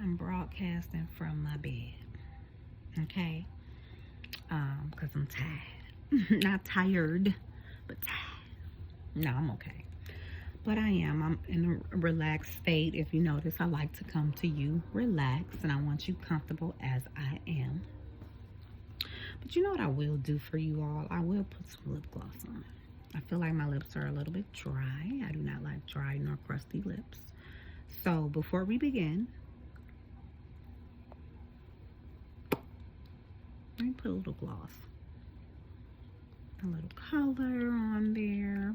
I'm broadcasting from my bed, okay? Because I'm tired. Not tired, but tired. No, I'm okay. But I am. I'm in a relaxed state. If you notice, I like to come to you relaxed, and I want you comfortable as I am. But you know what I will do for you all? I will put some lip gloss on. I feel like my lips are a little bit dry. I do not like dry nor crusty lips. So before we begin, let me put a little gloss, a little color on there.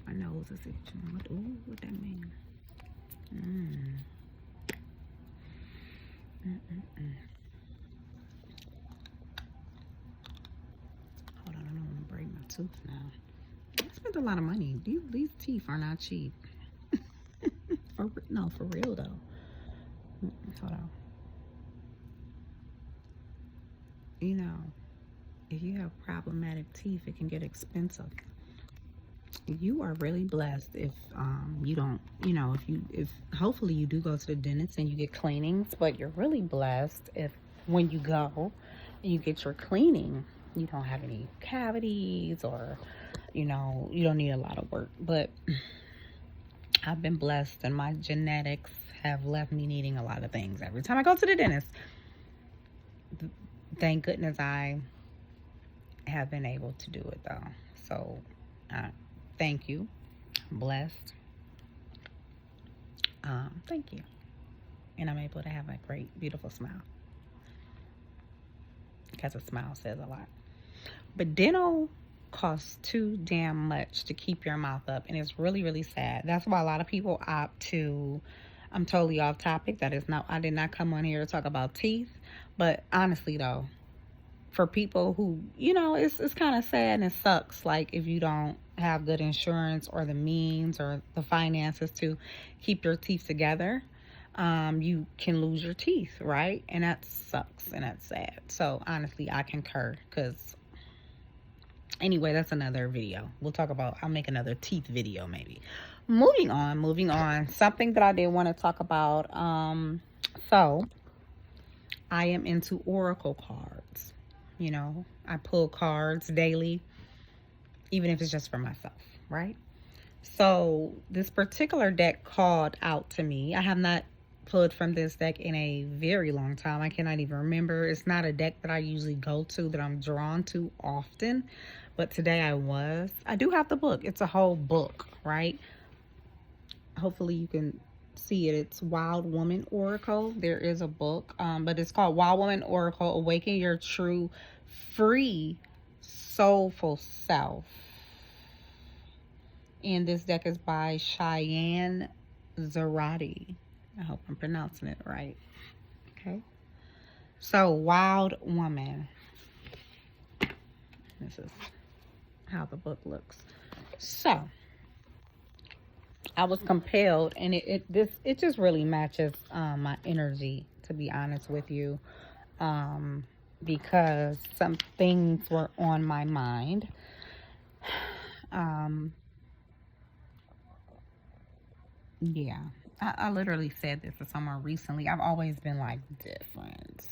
My nose is itching. What that mean? Mm. Mm-mm-mm. Hold on, I don't want to break my tooth now. I spent a lot of money. These teeth are not cheap. No, for real though. Hold on. You know, if you have problematic teeth, it can get expensive. You are really blessed if you don't, if hopefully you do go to the dentist and you get cleanings, but you're really blessed if when you go and you get your cleaning, you don't have any cavities or you don't need a lot of work. But I've been blessed and my genetics have left me needing a lot of things every time I go to the dentist. Thank goodness I have been able to do it though. So thank you. Blessed. Thank you. And I'm able to have a great, beautiful smile. Because a smile says a lot. But dental costs too damn much to keep your mouth up. And it's really, really sad. That's why a lot of people opt to. I'm totally off topic. That is not, I did not come on here to talk about teeth. But honestly, though, for people who, it's kind of sad and it sucks. Like if you don't have good insurance or the means or the finances to keep your teeth together, you can lose your teeth, right? And that sucks and that's sad. So honestly, I concur because anyway, that's another video. I'll make another teeth video maybe. Moving on. Something that I did want to talk about. So I am into oracle cards. I pull cards daily, even if it's just for myself, right? So this particular deck called out to me. I have not pulled from this deck in a very long time. I cannot even remember. It's not a deck that I usually go to, that I'm drawn to often, but today I was. I do have the book. It's a whole book, right? Hopefully you can see it. It's Wild Woman Oracle. There is a book, but it's called Wild Woman Oracle, Awaken Your True Free Soulful Self. And this deck is by Cheyenne Zarati. I hope I'm pronouncing it right. Okay. So, Wild Woman. This is how the book looks. So, I was compelled, and it just really matches my energy, to be honest with you, because some things were on my mind. Yeah, I literally said this to someone recently. I've always been like different.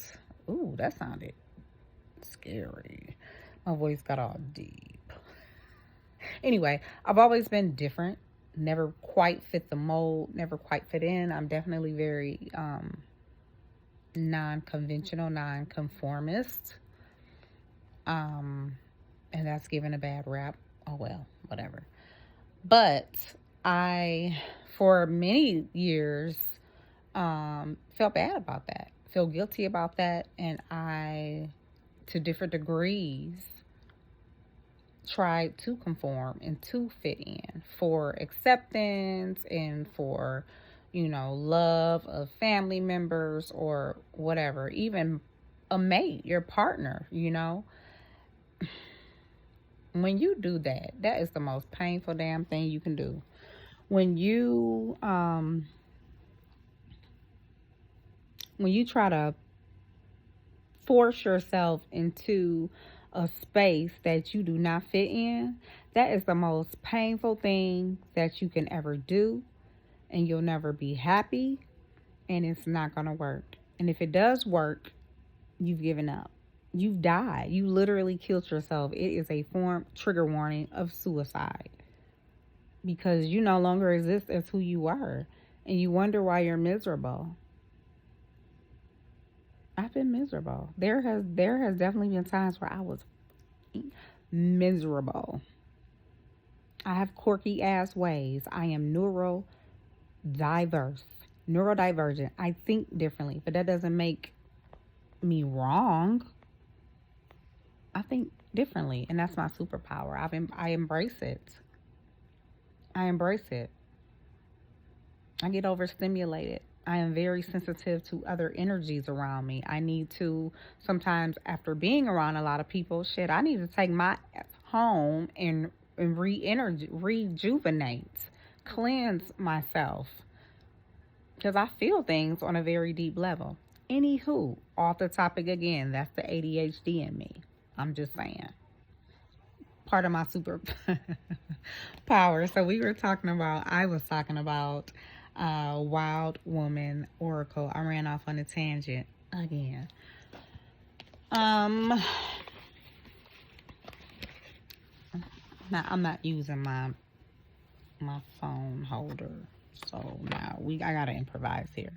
Ooh, that sounded scary. My voice got all deep. Anyway, I've always been different. Never quite fit the mold. Never quite fit in. I'm definitely very non-conventional, non-conformist. And that's given a bad rap. Oh well, whatever. But I, for many years, felt bad about that, feel guilty about that, and I, to different degrees, tried to conform and to fit in for acceptance and for, love of family members or whatever, even a mate, your partner, When you do that, that is the most painful damn thing you can do. When you try to force yourself into a space that you do not fit in, that is the most painful thing that you can ever do, and you'll never be happy, and it's not going to work. And if it does work, you've given up. You've died. You literally killed yourself. It is a form trigger warning of suicide because you no longer exist as who you were, and you wonder why you're miserable. I've been miserable. There has definitely been times where I was miserable. I have quirky ass ways. I am neurodiverse, neurodivergent. I think differently, but that doesn't make me wrong. I think differently, and that's my superpower. I embrace it. I embrace it. I get overstimulated. I am very sensitive to other energies around me. I need to sometimes, after being around a lot of people, shit, I need to take my ass home and rejuvenate, cleanse myself because I feel things on a very deep level. Anywho, off the topic again, that's the ADHD in me. I'm just saying. Part of my super power. So I was talking about Wild Woman Oracle. I ran off on a tangent again. Um, now I'm not using my phone holder. So now I gotta improvise here.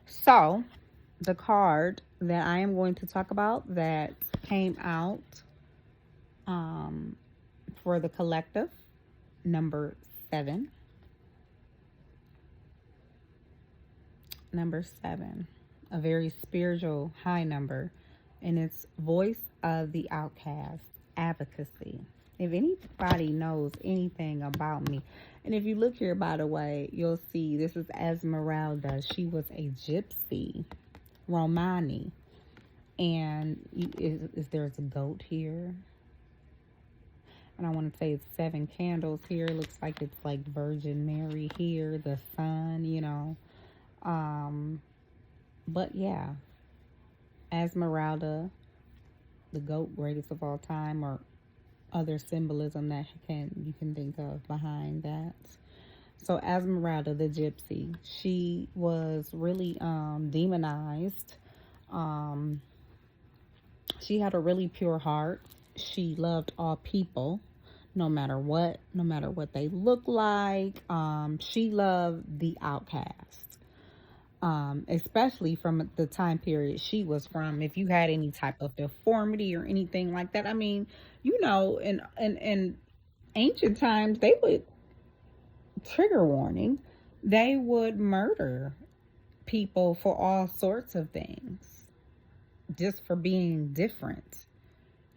So the card that I am going to talk about that came out for the collective, number 7. Number 7, a very spiritual high number, and it's voice of the outcast, advocacy. If anybody knows anything about me, and if you look here, by the way, you'll see this is Esmeralda. She was a gypsy, Romani. And there's a goat here. And I want to say it's 7 candles here. It looks like it's like Virgin Mary here, the sun, But yeah, Esmeralda, the goat, greatest of all time, or other symbolism that you can think of behind that. So Esmeralda, the gypsy, she was really demonized. She had a really pure heart. She loved all people, no matter what they look like. She loved the outcast, especially from the time period she was from. If you had any type of deformity or anything like that, I mean, in ancient times, they would, trigger warning, they would murder people for all sorts of things just for being different.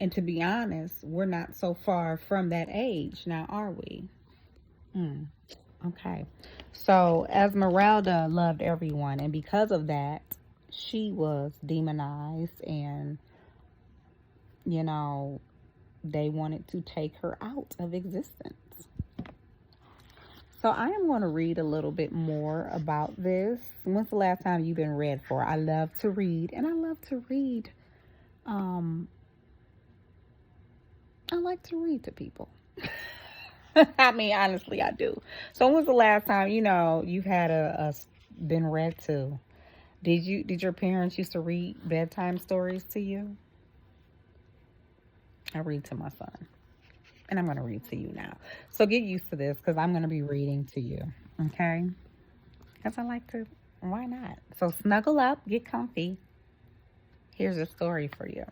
And to be honest, we're not so far from that age now, are we? Mm, okay. So Esmeralda loved everyone, and because of that, she was demonized, and you know, they wanted to take her out of existence. So I am going to read a little bit more about this. When's the last time you've been read for? I love to read, and I love to read. Um, I like to read to people. I mean, honestly, I do. So when's the last time you've had a been read to? Did your parents used to read bedtime stories to you? I read to my son, and I'm going to read to you now. So get used to this because I'm going to be reading to you. Okay? Because I like to. Why not? So snuggle up, get comfy. Here's a story for you.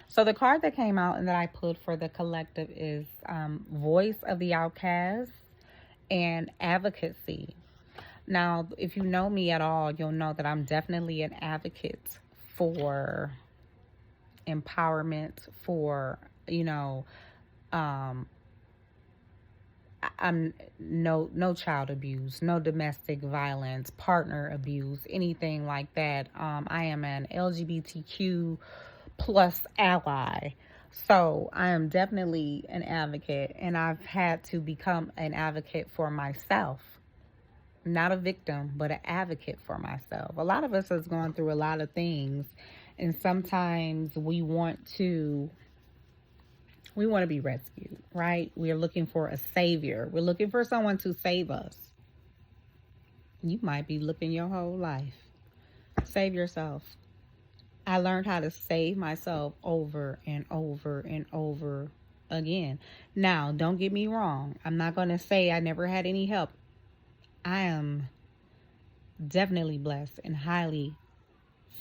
So the card that came out and that I pulled for the collective is Voice of the Outcast and Advocacy. Now, if you know me at all, you'll know that I'm definitely an advocate for empowerment, for, um, I'm no child abuse, no domestic violence, partner abuse, anything like that. I am an LGBTQ plus ally. So I am definitely an advocate, and I've had to become an advocate for myself. Not a victim, but an advocate for myself. A lot of us is going through a lot of things, and sometimes we want to be rescued, right? We're looking for a savior. We're looking for someone to save us. You might be looking your whole life. Save yourself. I learned how to save myself over and over and over again. Now, don't get me wrong. I'm not going to say I never had any help. I am definitely blessed and highly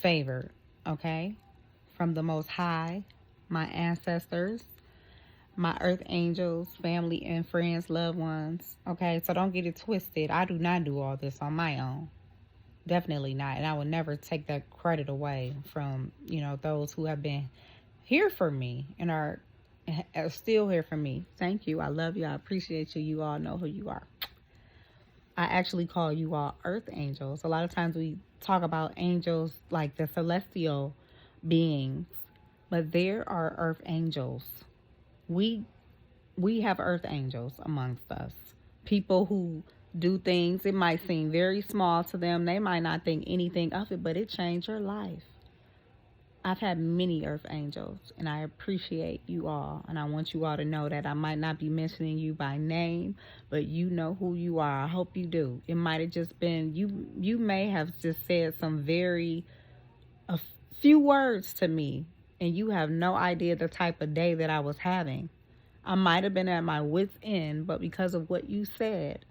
favored, okay? From the Most High, my ancestors, my earth angels, family and friends, loved ones, okay? So don't get it twisted. I do not do all this on my own. Definitely not. And I will never take that credit away from, those who have been here for me and are still here for me. Thank you. I love you. I appreciate you. You all know who you are. I actually call you all earth angels. A lot of times we talk about angels like the celestial beings, but there are earth angels. We we have earth angels amongst us. People who do things, it might seem very small to them. They might not think anything of it, but it changed your life. I've had many earth angels, and I appreciate you all. And I want you all to know that I might not be mentioning you by name, but you know who you are. I hope you do. It might have just been you. You may have just said a few words to me, and you have no idea the type of day that I was having. I might have been at my wit's end, but because of what you said,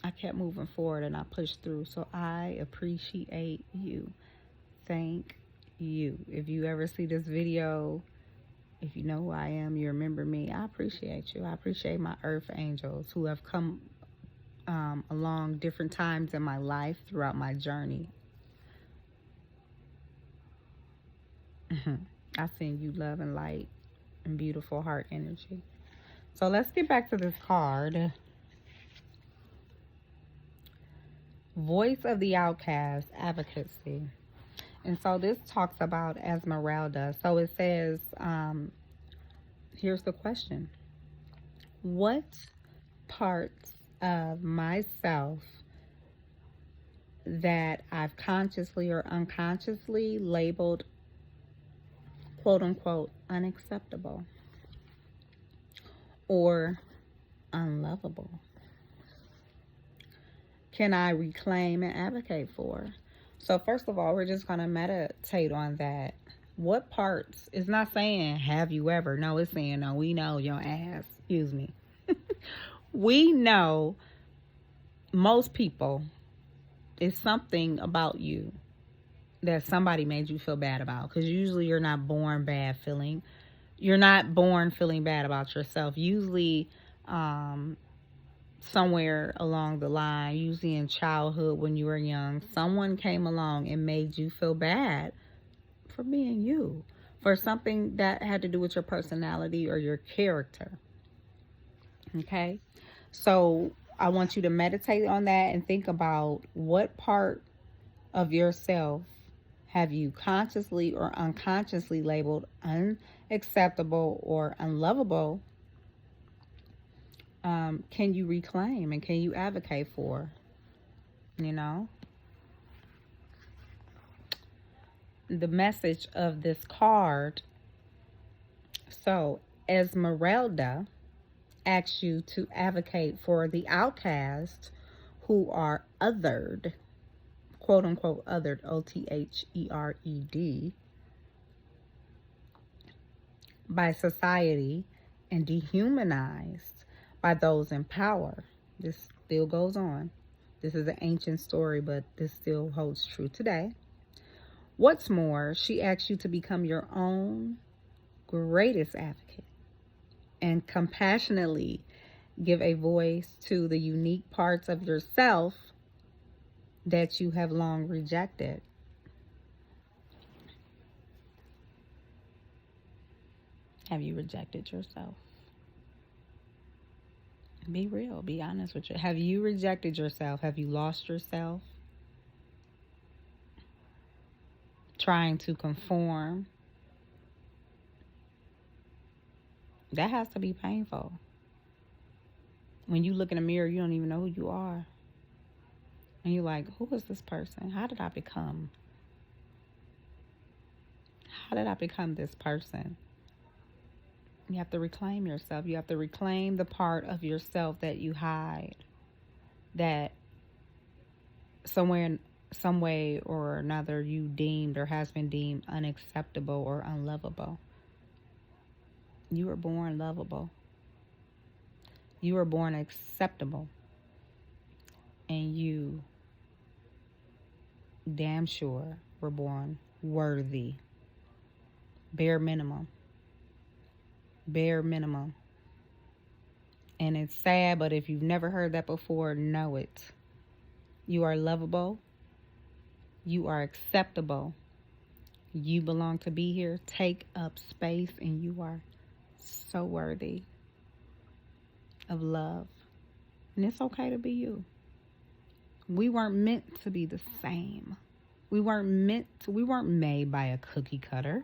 I kept moving forward and I pushed through. So I appreciate you. Thank you. If you ever see this video, if you know who I am, you remember me, I appreciate you. I appreciate my earth angels who have come along different times in my life throughout my journey. I send you love and light and beautiful heart energy. So let's get back to this card. Voice of the Outcast, Advocacy. And so this talks about Esmeralda. So it says, here's the question. What parts of myself that I've consciously or unconsciously labeled, quote unquote, unacceptable or unlovable, can I reclaim and advocate for? So first of all, we're just going to meditate on that. What parts? It's not saying, have you ever? No, it's saying, no, we know your ass. Excuse me. We know most people, it's something about you that somebody made you feel bad about. Because usually you're not born bad feeling. You're not born feeling bad about yourself. Usually, somewhere along the line, usually in childhood when you were young, someone came along and made you feel bad for being you, for something that had to do with your personality or your character. Okay? So I want you to meditate on that and think about what part of yourself have you consciously or unconsciously labeled unacceptable or unlovable. Can you reclaim and can you advocate for? The message of this card. So, Esmeralda asks you to advocate for the outcast who are othered, quote unquote, othered, OTHERED, by society and dehumanized by those in power. This still goes on. This is an ancient story, but this still holds true today. What's more, she asks you to become your own greatest advocate and compassionately give a voice to the unique parts of yourself that you have long rejected. Have you rejected yourself? Be real. Be honest with you. Have you rejected yourself? Have you lost yourself? Trying to conform. That has to be painful. When you look in the mirror, you don't even know who you are. And you're like, who is this person? How did I become? How did I become this person? You have to reclaim yourself. You have to reclaim the part of yourself that you hide. that somewhere, some way or another, you deemed or has been deemed unacceptable or unlovable. You were born lovable. You were born acceptable. And you damn sure were born worthy. Bare minimum. Bare minimum. And it's sad, but if you've never heard that before, know it. You are lovable. You are acceptable. You belong to be here. Take up space, and you are so worthy of love. And it's okay to be you. We weren't meant to be the same. We weren't made by a cookie cutter.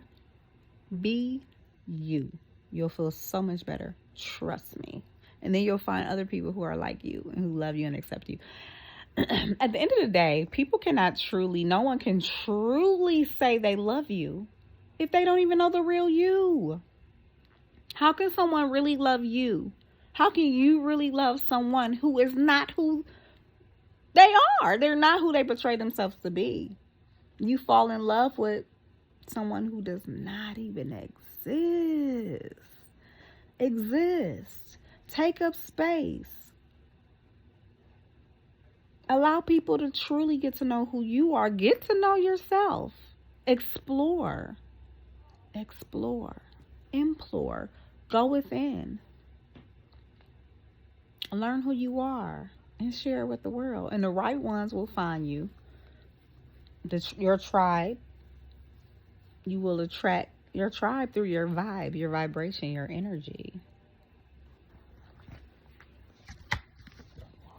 Be you. You'll feel so much better. Trust me. And then you'll find other people who are like you and who love you and accept you. At the end of the day, no one can truly say they love you if they don't even know the real you. How can someone really love you? How can you really love someone who is not who they are? They're not who they portray themselves to be. You fall in love with someone who does not even exist. Take up space. Allow people to truly get to know who you are. Get to know yourself. Explore. Implore. Go within. Learn who you are and share it with the world. And the right ones will find you. Your tribe. You will attract your tribe through your vibe, your vibration, your energy.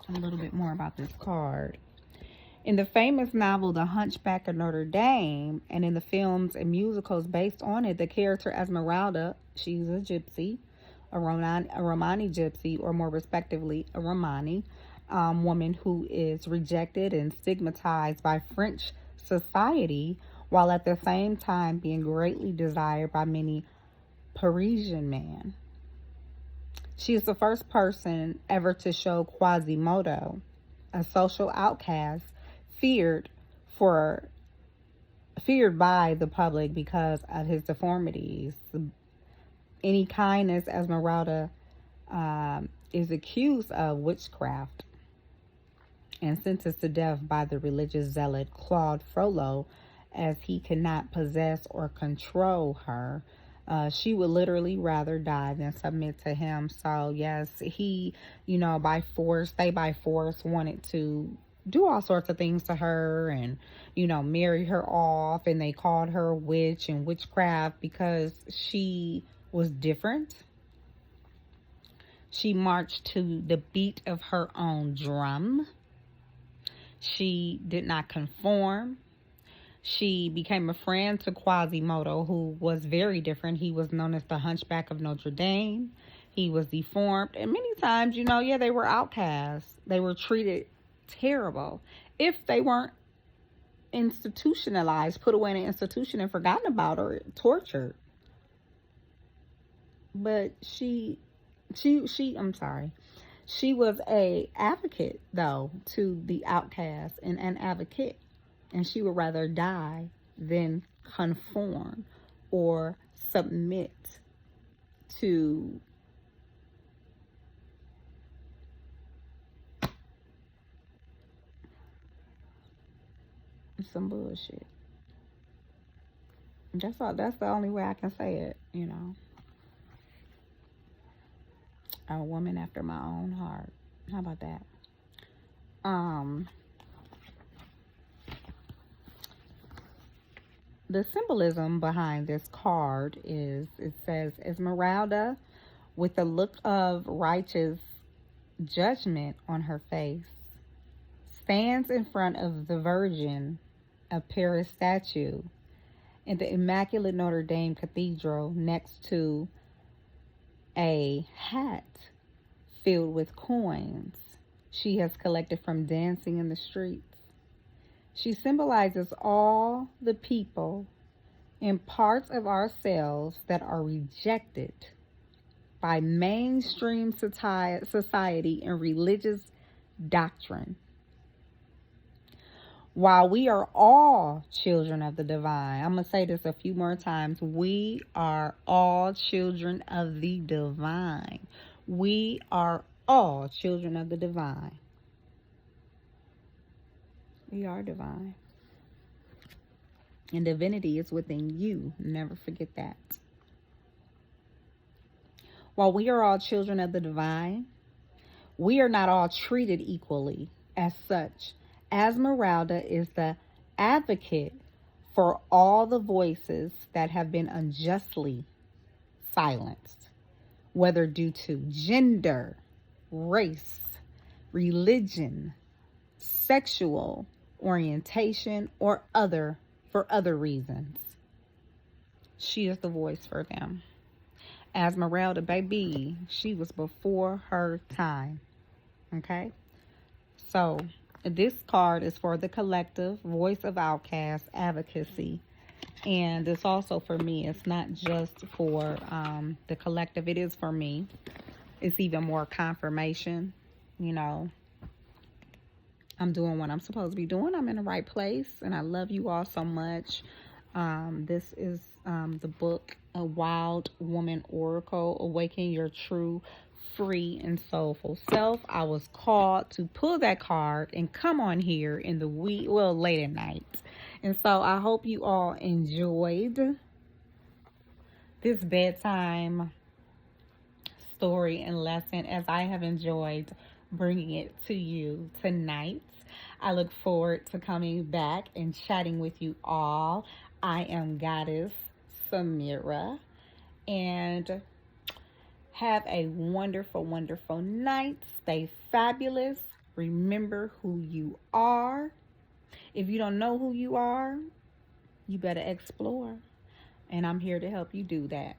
A little bit more about this card. In the famous novel The Hunchback of Notre Dame, and in the films and musicals based on it, the character Esmeralda, she's a gypsy, a Romani gypsy, or more respectively, a Romani woman who is rejected and stigmatized by French society, while at the same time being greatly desired by many Parisian men. She is the first person ever to show Quasimodo, a social outcast, feared by the public because of his deformities. Any kindness, Esmeralda is accused of witchcraft and sentenced to death by the religious zealot Claude Frollo, as he cannot possess or control her. She would literally rather die than submit to him. So yes, he, by force wanted to do all sorts of things to her and, marry her off. And they called her a witch and witchcraft because she was different. She marched to the beat of her own drum. She did not conform. She became a friend to Quasimodo, who was very different. He was known as the Hunchback of Notre Dame. He was deformed. And many times, they were outcasts. They were treated terrible. If they weren't institutionalized, put away in an institution and forgotten about, or tortured. But she was a advocate, though, to the outcast, and an advocate. And she would rather die than conform or submit to some bullshit. That's all. That's the only way I can say it, A woman after my own heart. How about that? The symbolism behind this card is, it says, Esmeralda, with a look of righteous judgment on her face, stands in front of the Virgin of Paris statue in the Immaculate Notre Dame Cathedral, next to a hat filled with coins she has collected from dancing in the streets. She symbolizes all the people and parts of ourselves that are rejected by mainstream society and religious doctrine. While we are all children of the divine, I'm going to say this a few more times. We are all children of the divine. We are all children of the divine. We are divine. And divinity is within you. Never forget that. While we are all children of the divine, we are not all treated equally as such. Esmeralda is the advocate for all the voices that have been unjustly silenced, whether due to gender, race, religion, sexual orientation, or for other reasons. She is the voice for them. Esmeralda, baby, she was before her time. Okay? So, this card is for the collective, voice of outcast, advocacy. And it's also for me. It's not just for the collective. It is for me. It's even more confirmation. You know, I'm doing what I'm supposed to be doing. I'm in the right place. And I love you all so much. This is the book, A Wild Woman Oracle, Awaken Your True, Free, and Soulful Self. I was called to pull that card and come on here in the late at night. And so I hope you all enjoyed this bedtime story and lesson as I have enjoyed bringing it to you tonight. I look forward to coming back and chatting with you all. I am Goddess Samira, and have a wonderful, wonderful night. Stay fabulous. Remember who you are. If you don't know who you are, you better explore. And I'm here to help you do that,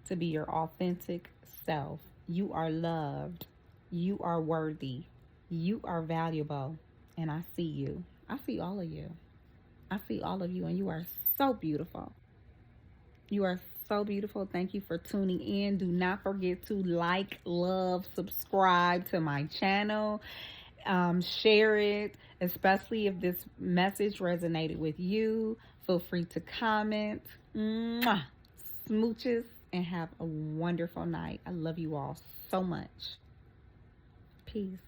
to be your authentic self. You are loved. You are worthy. You are valuable. And I see you. I see all of you. I see all of you, and you are so beautiful. You are so beautiful. Thank you for tuning in. Do not forget to like, love, subscribe to my channel. Share it, especially if this message resonated with you. Feel free to comment. Mwah. Smooches, and have a wonderful night. I love you all so much. Peace.